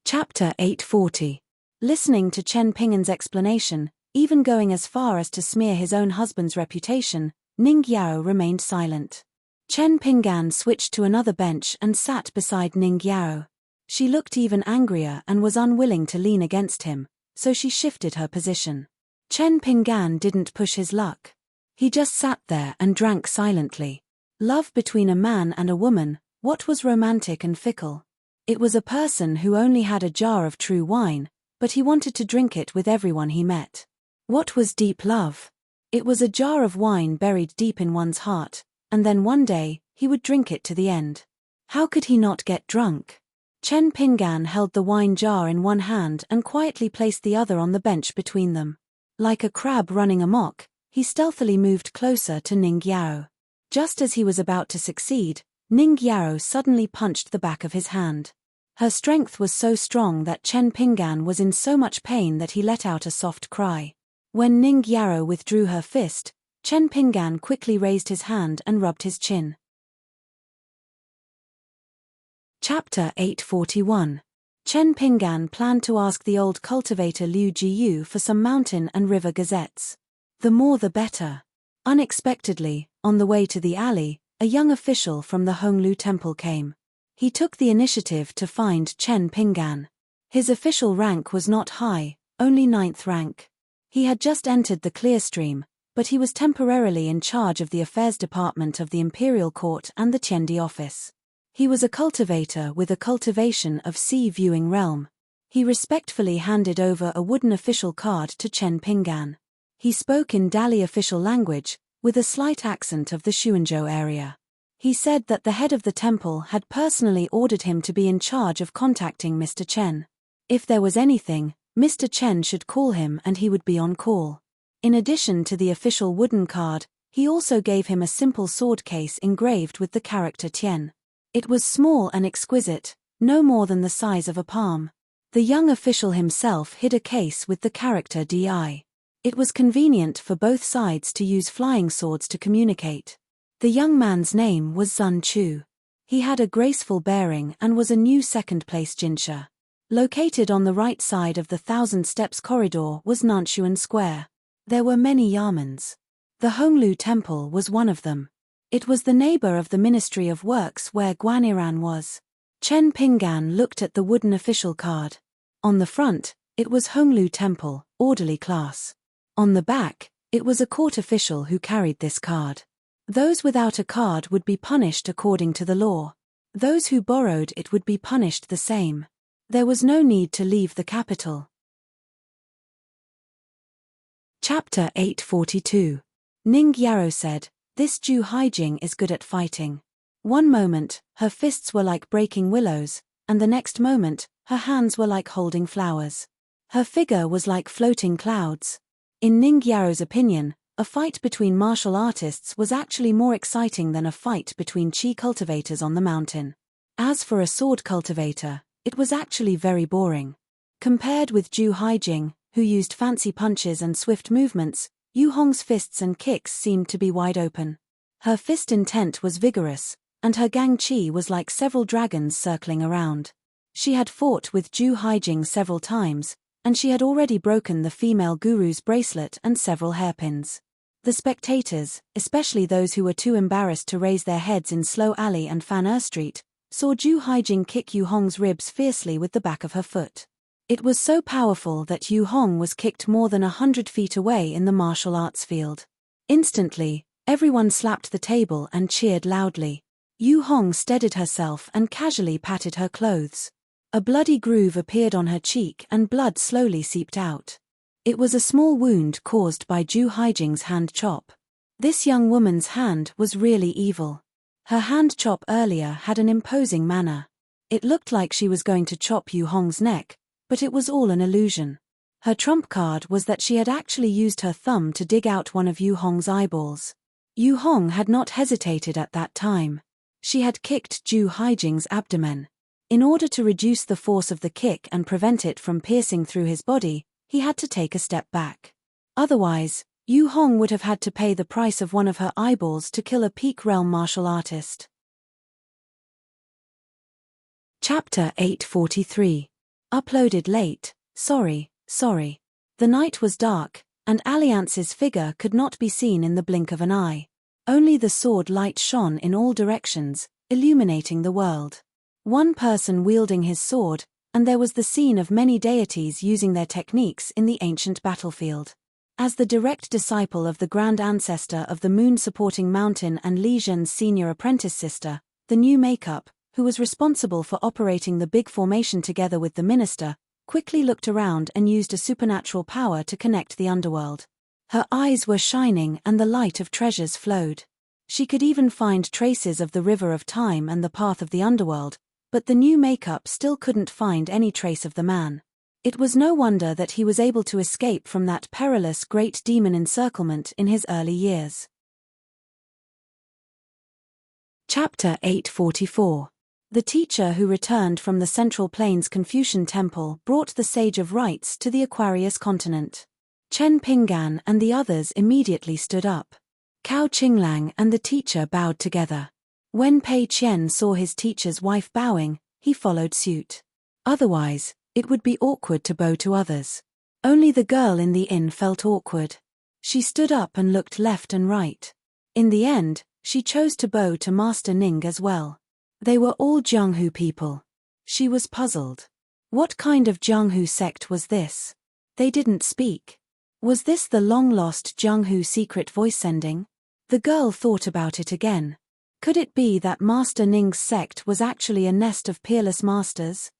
Chapter 840. Listening to Chen Pinggan's explanation, even going as far as to smear his own husband's reputation, Ning Yao remained silent. Chen Pinggan switched to another bench and sat beside Ning Yao. She looked even angrier and was unwilling to lean against him, so she shifted her position. Chen Pinggan didn't push his luck. He just sat there and drank silently. Love between a man and a woman, what was romantic and fickle? It was a person who only had a jar of true wine, but he wanted to drink it with everyone he met. What was deep love? It was a jar of wine buried deep in one's heart, and then one day, he would drink it to the end. How could he not get drunk? Chen Pinggan held the wine jar in one hand and quietly placed the other on the bench between them. Like a crab running amok, he stealthily moved closer to Ning Yao. Just as he was about to succeed, Ning Yao suddenly punched the back of his hand. Her strength was so strong that Chen Pinggan was in so much pain that he let out a soft cry. When Ning Yao withdrew her fist, Chen Pinggan quickly raised his hand and rubbed his chin. Chapter 841. Chen Pinggan planned to ask the old cultivator Liu Jiyu for some mountain and river gazettes. The more the better. Unexpectedly, on the way to the alley, a young official from the Honglu Temple came. He took the initiative to find Chen Pinggan. His official rank was not high, only 9th rank. He had just entered the Clearstream, but he was temporarily in charge of the affairs department of the Imperial Court and the Tiendi office. He was a cultivator with a cultivation of sea viewing realm. He respectfully handed over a wooden official card to Chen Pinggan. He spoke in Dali official language, with a slight accent of the Xuanzhou area. He said that the head of the temple had personally ordered him to be in charge of contacting Mr. Chen. If there was anything, Mr. Chen should call him and he would be on call. In addition to the official wooden card, he also gave him a simple sword case engraved with the character Tian. It was small and exquisite, no more than the size of a palm. The young official himself hid a case with the character Di. It was convenient for both sides to use flying swords to communicate. The young man's name was Zun Chu. He had a graceful bearing and was a new second-place Jinsha. Located on the right side of the 1,000 Steps corridor was Nanshuan Square. There were many yamens. The Honglu Temple was one of them. It was the neighbor of the Ministry of Works where Guaniran was. Chen Pinggan looked at the wooden official card. On the front, it was Honglu Temple, orderly class. On the back, it was a court official who carried this card. Those without a card would be punished according to the law. Those who borrowed it would be punished the same. There was no need to leave the capital. Chapter 842. Ning Yao said, "This Zhu Haijing is good at fighting." One moment, her fists were like breaking willows, and the next moment, her hands were like holding flowers. Her figure was like floating clouds. In Ning Yao's opinion, a fight between martial artists was actually more exciting than a fight between Qi cultivators on the mountain. As for a sword cultivator, it was actually very boring. Compared with Zhu Haijing, who used fancy punches and swift movements, Yu Hong's fists and kicks seemed to be wide open. Her fist intent was vigorous, and her gang qi was like several dragons circling around. She had fought with Zhu Haijing several times, and she had already broken the female guru's bracelet and several hairpins. The spectators, especially those who were too embarrassed to raise their heads in Slow Alley and Fan Street, saw Zhu Haijing kick Yu Hong's ribs fiercely with the back of her foot. It was so powerful that Yu Hong was kicked more than 100 feet away in the martial arts field. Instantly, everyone slapped the table and cheered loudly. Yu Hong steadied herself and casually patted her clothes. A bloody groove appeared on her cheek and blood slowly seeped out. It was a small wound caused by Zhu Haijing's hand chop. This young woman's hand was really evil. Her hand chop earlier had an imposing manner. It looked like she was going to chop Yu Hong's neck, but it was all an illusion. Her trump card was that she had actually used her thumb to dig out one of Yu Hong's eyeballs. Yu Hong had not hesitated at that time. She had kicked Zhu Haijing's abdomen. In order to reduce the force of the kick and prevent it from piercing through his body, he had to take a step back. Otherwise, Yu Hong would have had to pay the price of one of her eyeballs to kill a peak realm martial artist. Chapter 843. Uploaded late, sorry. The night was dark, and Alliance's figure could not be seen in the blink of an eye. Only the sword light shone in all directions, illuminating the world. One person wielding his sword, and there was the scene of many deities using their techniques in the ancient battlefield. As the direct disciple of the grand ancestor of the moon supporting mountain and Li Zhen's senior apprentice sister, the new makeup, who was responsible for operating the big formation together with the minister, quickly looked around and used a supernatural power to connect the underworld. Her eyes were shining and the light of treasures flowed. She could even find traces of the river of time and the path of the underworld, but the new makeup still couldn't find any trace of the man. It was no wonder that he was able to escape from that perilous great demon encirclement in his early years. Chapter 844. The teacher who returned from the Central Plains Confucian Temple brought the Sage of Rites to the Aquarius continent. Chen Pinggan and the others immediately stood up. Cao Qinglang and the teacher bowed together. When Pei Qian saw his teacher's wife bowing, he followed suit. Otherwise, it would be awkward to bow to others. Only the girl in the inn felt awkward. She stood up and looked left and right. In the end, she chose to bow to Master Ning as well. They were all Jianghu people. She was puzzled. What kind of Jianghu sect was this? They didn't speak. Was this the long-lost Jianghu secret voice sending? The girl thought about it again. Could it be that Master Ning's sect was actually a nest of peerless masters?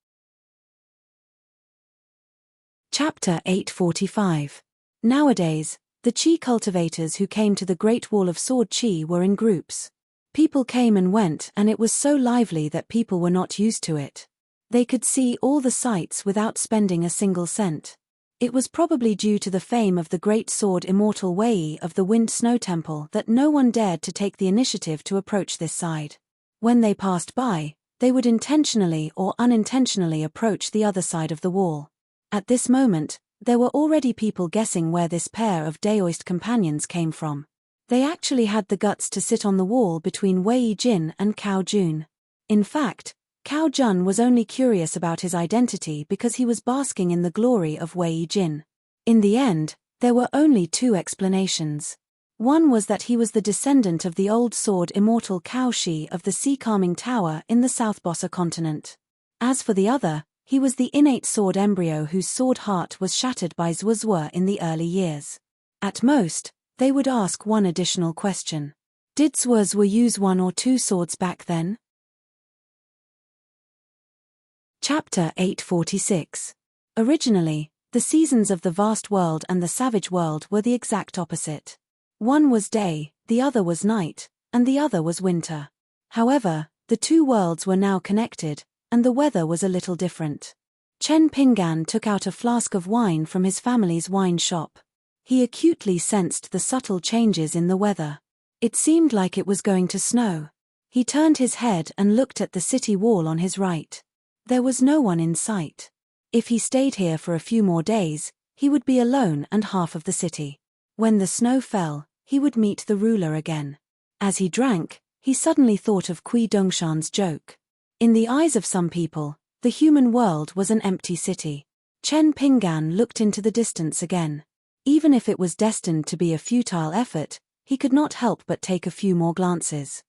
Chapter 845. Nowadays, the Qi cultivators who came to the Great Wall of Sword Qi were in groups. People came and went, and it was so lively that people were not used to it. They could see all the sights without spending a single cent. It was probably due to the fame of the great sword immortal Wei of the Wind Snow Temple that no one dared to take the initiative to approach this side. When they passed by, they would intentionally or unintentionally approach the other side of the wall. At this moment, there were already people guessing where this pair of Daoist companions came from. They actually had the guts to sit on the wall between Wei Jin and Cao Jun. In fact, Cao Jun was only curious about his identity because he was basking in the glory of Wei Jin. In the end, there were only two explanations. One was that he was the descendant of the old sword immortal Cao Shi of the Sea Calming Tower in the South Bossa continent. As for the other, he was the innate sword embryo whose sword heart was shattered by Zuozua in the early years. At most, they would ask one additional question. Did Zuozua use one or two swords back then? Chapter 846. Originally, the seasons of the vast world and the savage world were the exact opposite. One was day, the other was night, and the other was winter. However, the two worlds were now connected, and the weather was a little different. Chen Pinggan took out a flask of wine from his family's wine shop. He acutely sensed the subtle changes in the weather. It seemed like it was going to snow. He turned his head and looked at the city wall on his right. There was no one in sight. If he stayed here for a few more days, he would be alone and half of the city. When the snow fell, he would meet the ruler again. As he drank, he suddenly thought of Kui Dongshan's joke. In the eyes of some people, the human world was an empty city. Chen Pinggan looked into the distance again. Even if it was destined to be a futile effort, he could not help but take a few more glances.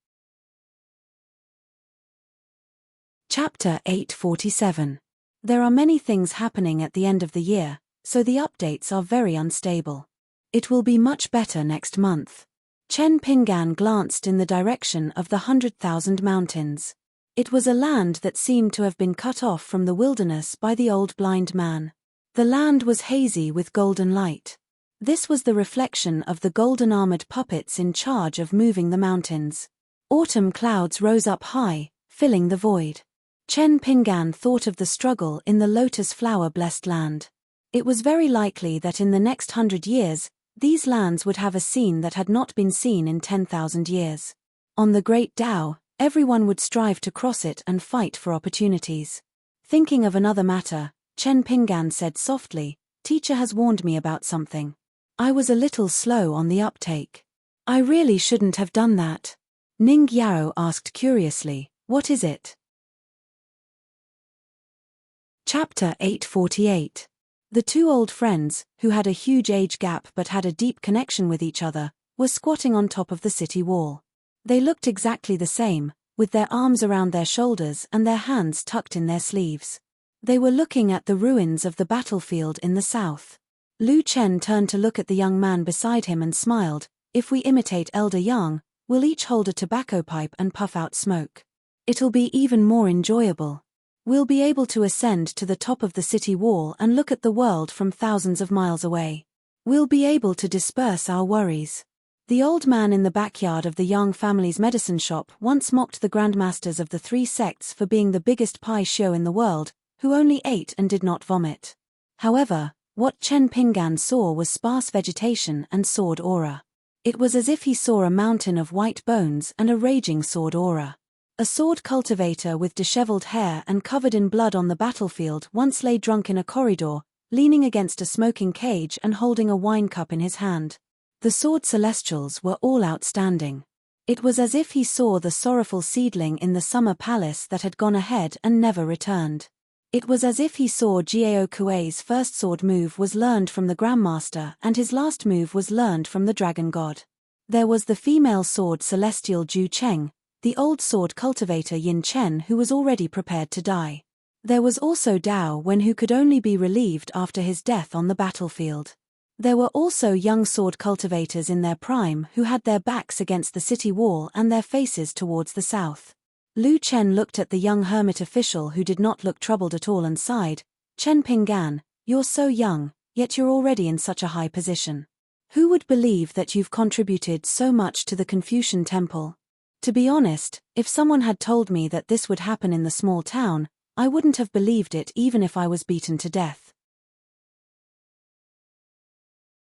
Chapter 847. There are many things happening at the end of the year, so the updates are very unstable. It will be much better next month. Chen Pingan glanced in the direction of the 100,000 mountains. It was a land that seemed to have been cut off from the wilderness by the old blind man. The land was hazy with golden light. This was the reflection of the golden-armored puppets in charge of moving the mountains. Autumn clouds rose up high, filling the void. Chen Pingan thought of the struggle in the lotus flower-blessed land. It was very likely that in the next 100 years, these lands would have a scene that had not been seen in 10,000 years. On the Great Tao, everyone would strive to cross it and fight for opportunities. Thinking of another matter, Chen Pingan said softly, "Teacher has warned me about something. I was a little slow on the uptake. I really shouldn't have done that." Ning Yao asked curiously, "What is it?" Chapter 848. The two old friends, who had a huge age gap but had a deep connection with each other, were squatting on top of the city wall. They looked exactly the same, with their arms around their shoulders and their hands tucked in their sleeves. They were looking at the ruins of the battlefield in the south. Lu Chen turned to look at the young man beside him and smiled. "If we imitate Elder Yang, we'll each hold a tobacco pipe and puff out smoke. It'll be even more enjoyable. We'll be able to ascend to the top of the city wall and look at the world from thousands of miles away. We'll be able to disperse our worries." The old man in the backyard of the Yang family's medicine shop once mocked the grandmasters of the three sects for being the biggest pie show in the world, who only ate and did not vomit. However, what Chen Pingan saw was sparse vegetation and sword aura. It was as if he saw a mountain of white bones and a raging sword aura. A sword cultivator with disheveled hair and covered in blood on the battlefield once lay drunk in a corridor, leaning against a smoking cage and holding a wine cup in his hand. The sword celestials were all outstanding. It was as if he saw the sorrowful seedling in the summer palace that had gone ahead and never returned. It was as if he saw Jiao Kuei's first sword move was learned from the Grandmaster and his last move was learned from the Dragon God. There was the female sword celestial Ju Cheng, the old sword cultivator Yin Chen who was already prepared to die. There was also Dao Wen who could only be relieved after his death on the battlefield. There were also young sword cultivators in their prime who had their backs against the city wall and their faces towards the south. Lu Chen looked at the young hermit official who did not look troubled at all and sighed. "Chen Pingan, you're so young, yet you're already in such a high position. Who would believe that you've contributed so much to the Confucian temple? To be honest, if someone had told me that this would happen in the small town, I wouldn't have believed it even if I was beaten to death."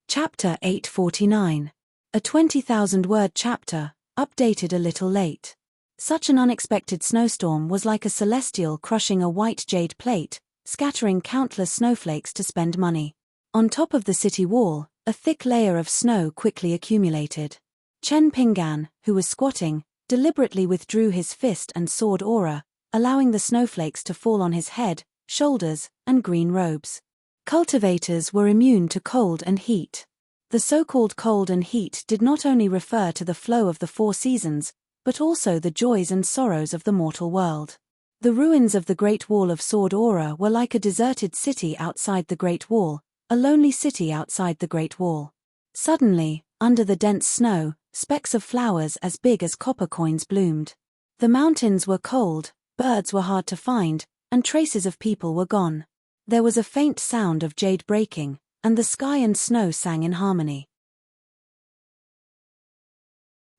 Chapter 849. A 20,000-word chapter, updated a little late. Such an unexpected snowstorm was like a celestial crushing a white jade plate, scattering countless snowflakes to spend money. On top of the city wall, a thick layer of snow quickly accumulated. Chen Pingan, who was squatting, deliberately withdrew his fist and sword aura, allowing the snowflakes to fall on his head, shoulders, and green robes. Cultivators were immune to cold and heat. The so-called cold and heat did not only refer to the flow of the four seasons, but also the joys and sorrows of the mortal world. The ruins of the Great Wall of Sword Aura were like a deserted city outside the Great Wall, a lonely city outside the Great Wall. Suddenly, under the dense snow, specks of flowers as big as copper coins bloomed. The mountains were cold, birds were hard to find, and traces of people were gone. There was a faint sound of jade breaking, and the sky and snow sang in harmony.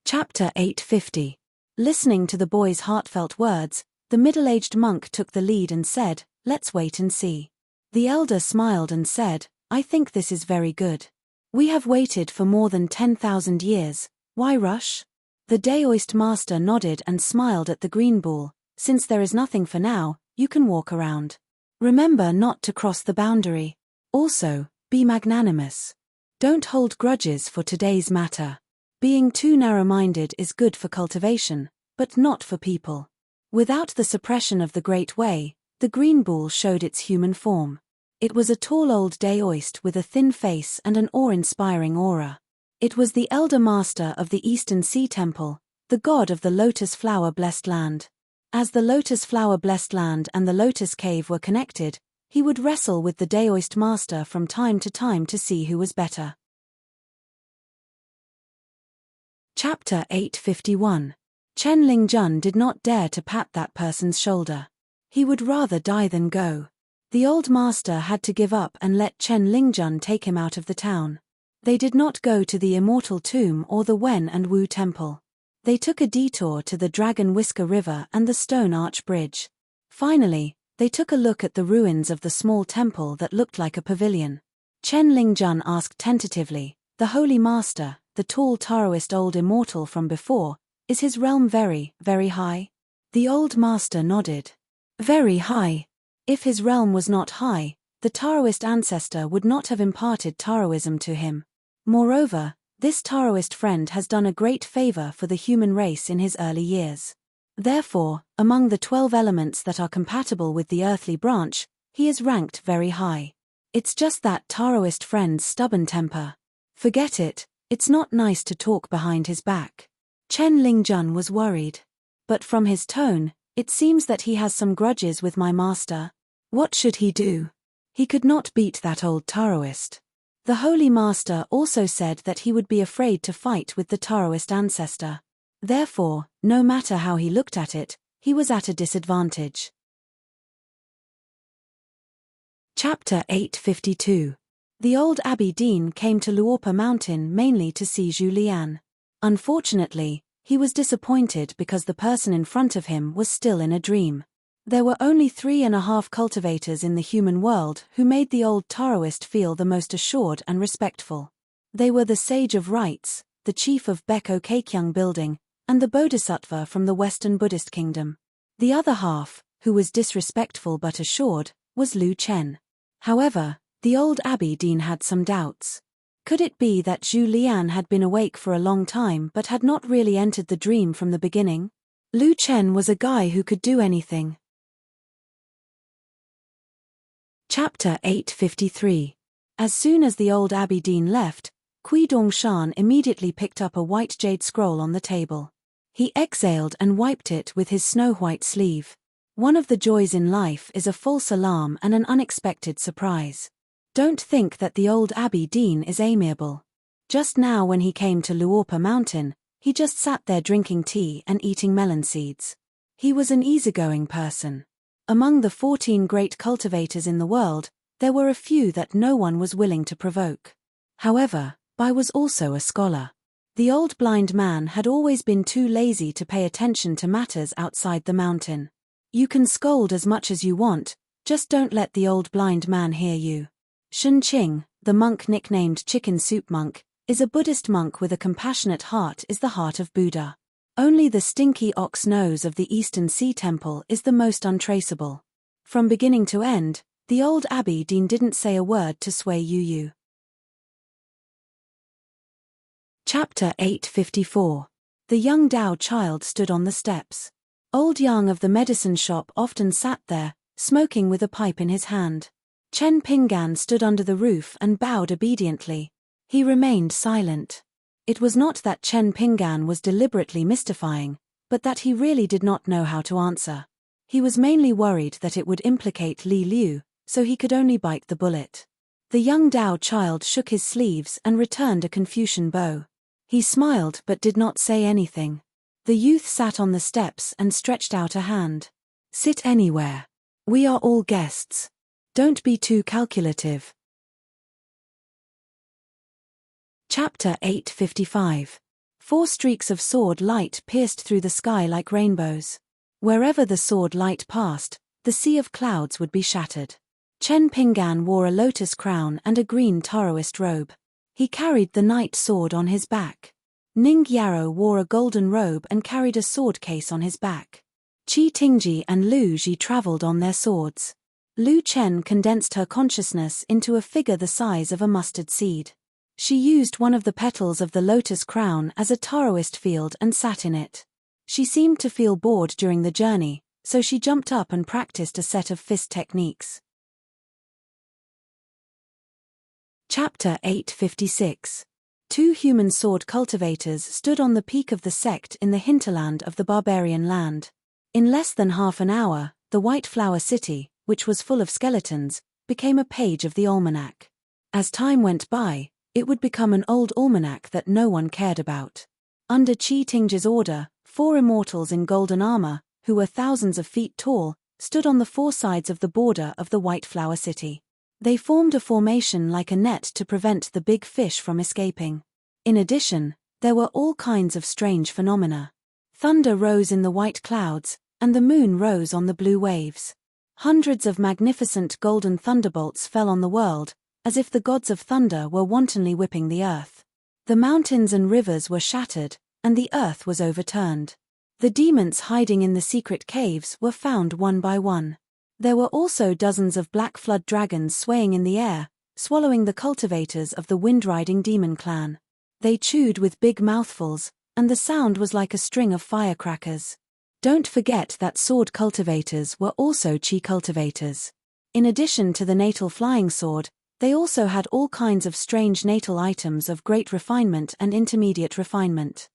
Chapter 850. Listening to the boy's heartfelt words, the middle-aged monk took the lead and said, "Let's wait and see." The elder smiled and said, "I think this is very good. We have waited for more than 10,000 years, why rush?" The Daoist master nodded and smiled at the green bull. "Since there is nothing for now, you can walk around. Remember not to cross the boundary. Also, be magnanimous. Don't hold grudges for today's matter. Being too narrow-minded is good for cultivation, but not for people." Without the suppression of the Great Way, the green bull showed its human form. It was a tall old Daoist with a thin face and an awe-inspiring aura. It was the elder master of the Eastern Sea Temple, the god of the Lotus Flower-blessed land. As the Lotus Flower-blessed land and the Lotus Cave were connected, he would wrestle with the Daoist master from time to see who was better. Chapter 851. Chen Lingjun did not dare to pat that person's shoulder. He would rather die than go. The old master had to give up and let Chen Lingjun take him out of the town. They did not go to the Immortal Tomb or the Wen and Wu Temple. They took a detour to the Dragon Whisker River and the Stone Arch Bridge. Finally, they took a look at the ruins of the small temple that looked like a pavilion. Chen Lingjun asked tentatively, "The Holy Master, the tall Taoist old immortal from before, is his realm very, very high?" The old master nodded. "Very high. If his realm was not high, the Taoist ancestor would not have imparted Taoism to him. Moreover, this Taoist friend has done a great favor for the human race in his early years. Therefore, among the 12 elements that are compatible with the earthly branch, he is ranked very high. It's just that Taoist friend's stubborn temper. Forget it, it's not nice to talk behind his back." Chen Lingjun was worried. "But from his tone, it seems that he has some grudges with my master. What should he do? He could not beat that old Taoist. The Holy Master also said that he would be afraid to fight with the Taoist ancestor. Therefore, no matter how he looked at it, he was at a disadvantage." Chapter 852. The old Abbey Dean came to Luopa Mountain mainly to see Zhu Lian. Unfortunately, he was disappointed because the person in front of him was still in a dream. There were only 3.5 cultivators in the human world who made the old Taoist feel the most assured and respectful. They were the Sage of Rites, the chief of Beko Keikyung Building, and the Bodhisattva from the Western Buddhist kingdom. The other half, who was disrespectful but assured, was Lu Chen. However, the old Abbey Dean had some doubts. Could it be that Zhu Lian had been awake for a long time but had not really entered the dream from the beginning? Lu Chen was a guy who could do anything. Chapter 853. As soon as the old Abbey Dean left, Kui Dongshan immediately picked up a white jade scroll on the table. He exhaled and wiped it with his snow-white sleeve. One of the joys in life is a false alarm and an unexpected surprise. Don't think that the old Abbey Dean is amiable. Just now when he came to Luopa Mountain, he just sat there drinking tea and eating melon seeds. He was an easygoing person. Among the 14 great cultivators in the world, there were a few that no one was willing to provoke. However, Bai was also a scholar. The old blind man had always been too lazy to pay attention to matters outside the mountain. You can scold as much as you want, just don't let the old blind man hear you. Shun Qing, the monk nicknamed Chicken Soup Monk, is a Buddhist monk with a compassionate heart is the heart of Buddha. Only the stinky ox nose of the Eastern Sea Temple is the most untraceable. From beginning to end, the old Abbey Dean didn't say a word to sway Yu. Chapter 854. The young Dao child stood on the steps. Old Yang of the medicine shop often sat there, smoking with a pipe in his hand. Chen Pinggan stood under the roof and bowed obediently. He remained silent. It was not that Chen Pinggan was deliberately mystifying, but that he really did not know how to answer. He was mainly worried that it would implicate Li Liu, so he could only bite the bullet. The young Dao child shook his sleeves and returned a Confucian bow. He smiled but did not say anything. The youth sat on the steps and stretched out a hand. "Sit anywhere. We are all guests. Don't be too calculative." Chapter 855. 4 streaks of sword light pierced through the sky like rainbows. Wherever the sword light passed, the sea of clouds would be shattered. Chen Pinggan wore a lotus crown and a green Taoist robe. He carried the knight sword on his back. Ning Yarrow wore a golden robe and carried a sword case on his back. Qi Tingji and Lu Ji traveled on their swords. Lu Chen condensed her consciousness into a figure the size of a mustard seed. She used one of the petals of the lotus crown as a Taoist field and sat in it. She seemed to feel bored during the journey, so she jumped up and practiced a set of fist techniques. Chapter 856. 2 human sword cultivators stood on the peak of the sect in the hinterland of the barbarian land. In less than half an hour, the White Flower City, which was full of skeletons, became a page of the almanac. As time went by, it would become an old almanac that no one cared about. Under Qi Tingzhi's order, 4 immortals in golden armor, who were thousands of feet tall, stood on the 4 sides of the border of the White Flower City. They formed a formation like a net to prevent the big fish from escaping. In addition, there were all kinds of strange phenomena. Thunder rose in the white clouds, and the moon rose on the blue waves. Hundreds of magnificent golden thunderbolts fell on the world, as if the gods of thunder were wantonly whipping the earth. The mountains and rivers were shattered, and the earth was overturned. The demons hiding in the secret caves were found one by one. There were also dozens of black flood dragons swaying in the air, swallowing the cultivators of the wind-riding demon clan. They chewed with big mouthfuls, and the sound was like a string of firecrackers. Don't forget that sword cultivators were also Qi cultivators. In addition to the natal flying sword, they also had all kinds of strange natal items of great refinement and intermediate refinement.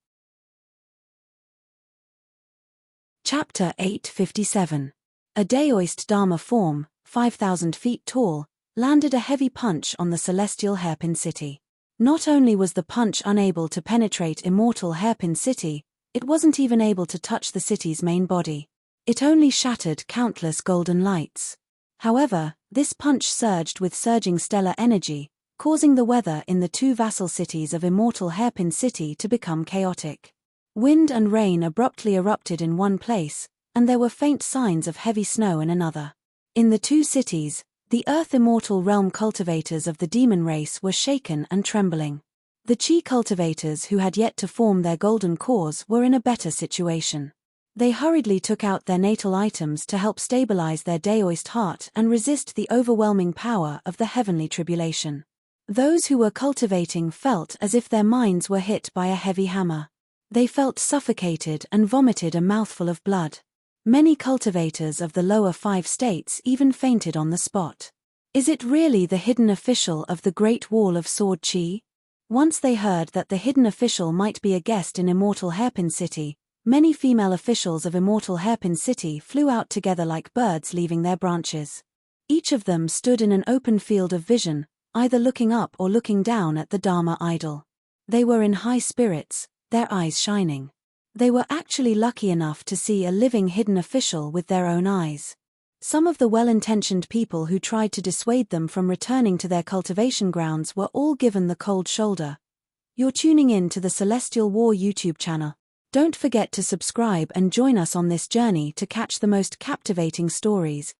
Chapter 857. A Daoist Dharma form, 5,000 feet tall, landed a heavy punch on the celestial hairpin city. Not only was the punch unable to penetrate immortal hairpin city, it wasn't even able to touch the city's main body. It only shattered countless golden lights. However, this punch surged with surging stellar energy, causing the weather in the 2 vassal cities of immortal hairpin city to become chaotic. Wind and rain abruptly erupted in one place, and there were faint signs of heavy snow in another. In the 2 cities, the Earth Immortal Realm cultivators of the demon race were shaken and trembling. The Qi cultivators who had yet to form their golden cores were in a better situation. They hurriedly took out their natal items to help stabilize their Daoist heart and resist the overwhelming power of the heavenly tribulation. Those who were cultivating felt as if their minds were hit by a heavy hammer. They felt suffocated and vomited a mouthful of blood. Many cultivators of the lower 5 states even fainted on the spot. Is it really the hidden official of the Great Wall of Sword Qi? Once they heard that the hidden official might be a guest in Immortal Hairpin City, many female officials of Immortal Hairpin City flew out together like birds leaving their branches. Each of them stood in an open field of vision, either looking up or looking down at the Dharma idol. They were in high spirits, their eyes shining. They were actually lucky enough to see a living hidden official with their own eyes. Some of the well-intentioned people who tried to dissuade them from returning to their cultivation grounds were all given the cold shoulder. You're tuning in to the Celestial War YouTube channel. Don't forget to subscribe and join us on this journey to catch the most captivating stories,